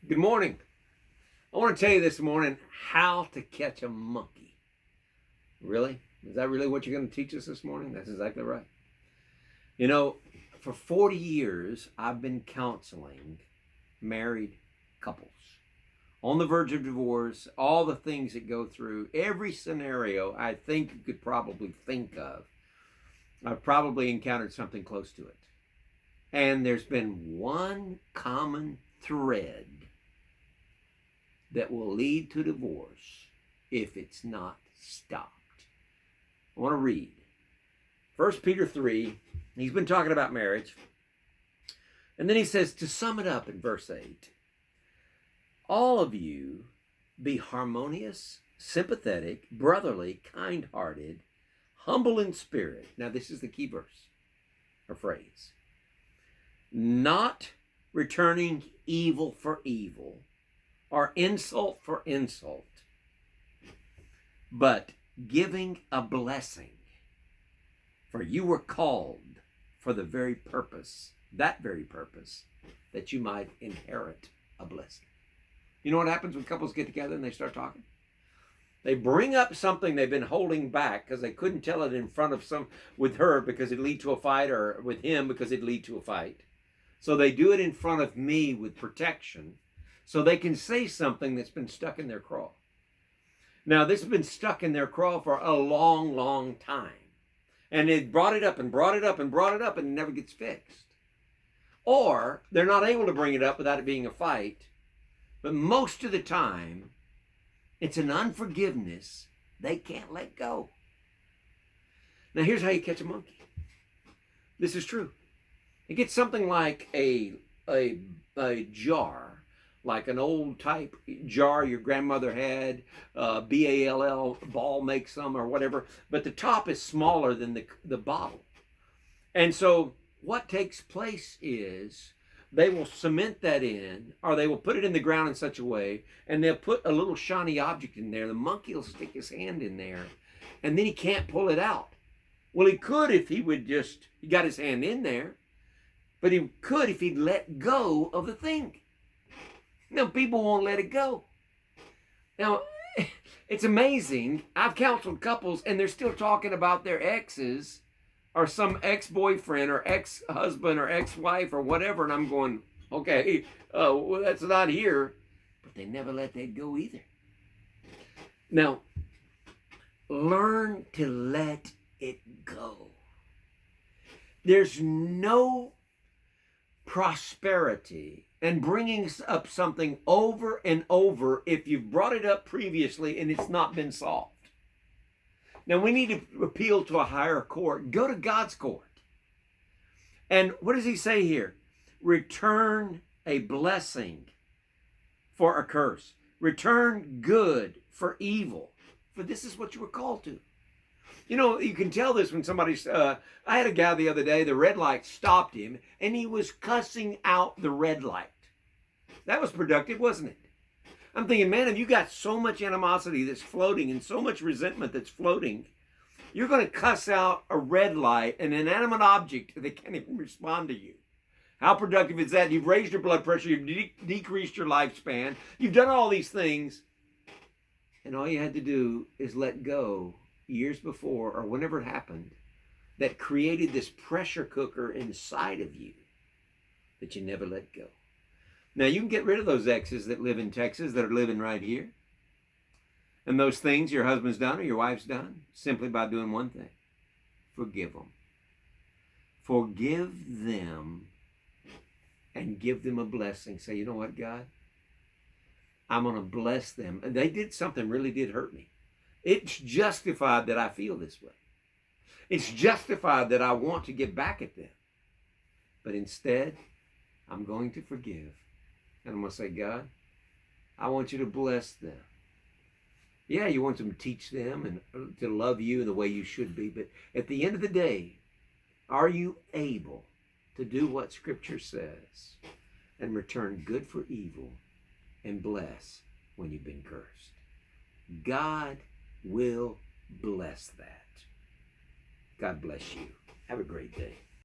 Good morning. I want to tell you this morning how to catch a monkey. Really? Is that really what you're going to teach us this morning? That's exactly right. You know, for 40 years, I've been counseling married couples on the verge of divorce, all the things that go through, every scenario I think you could probably think of. I've probably encountered something close to it. And there's been one common thread that will lead to divorce if it's not stopped. I want to read 1 Peter 3. He's been talking about marriage. And then he says, to sum it up in verse 8, all of you be harmonious, sympathetic, brotherly, kind-hearted, humble in spirit. Now this is the key verse or phrase. Not returning evil for evil, or insult for insult, but giving a blessing. For you were called for the very purpose, that you might inherit a blessing. You know what happens when couples get together and they start talking? They bring up something they've been holding back because they couldn't tell it in front of with her because it'd lead to a fight, or with him because it'd lead to a fight. So they do it in front of me with protection, so they can say something that's been stuck in their craw. Now, this has been stuck in their craw for a long, long time. And they brought it up and brought it up and brought it up, and it never gets fixed. Or they're not able to bring it up without it being a fight. But most of the time, it's an unforgiveness they can't let go. Now, here's how you catch a monkey. This is true. It gets something like a jar, like an old type jar your grandmother had, BALL, Ball makes some or whatever, but the top is smaller than the bottle. And so what takes place is they will cement that in, or they will put it in the ground in such a way, and they'll put a little shiny object in there. The monkey will stick his hand in there, and then he can't pull it out. Well, he could if he got his hand in there, but he could if he'd let go of the thing. Now, people won't let it go. Now, it's amazing. I've counseled couples, and they're still talking about their exes or some ex-boyfriend or ex-husband or ex-wife or whatever, and I'm going, okay, well, that's not here. But they never let that go either. Now, learn to let it go. There's no prosperity and bringing up something over and over if you've brought it up previously and it's not been solved. Now, we need to appeal to a higher court. Go to God's court. And what does he say here? Return a blessing for a curse. Return good for evil. For this is what you were called to. You know, you can tell this when somebody's, I had a guy the other day, the red light stopped him, and he was cussing out the red light. That was productive, wasn't it? I'm thinking, man, if you got so much animosity that's floating and so much resentment that's floating, you're going to cuss out a red light, an inanimate object that can't even respond to you. How productive is that? You've raised your blood pressure, you've decreased your lifespan, you've done all these things, and all you had to do is let go years before or whenever it happened that created this pressure cooker inside of you that you never let go. Now, you can get rid of those exes that live in Texas that are living right here. And those things your husband's done or your wife's done simply by doing one thing. Forgive them. Forgive them and give them a blessing. Say, you know what, God? I'm going to bless them. And they did something really did hurt me. It's justified that I feel this way. It's justified that I want to get back at them. But instead, I'm going to forgive. And I'm going to say, God, I want you to bless them. Yeah, you want to teach them and to love you the way you should be. But at the end of the day, are you able to do what Scripture says and return good for evil and bless when you've been cursed? God will bless that. God bless you. Have a great day.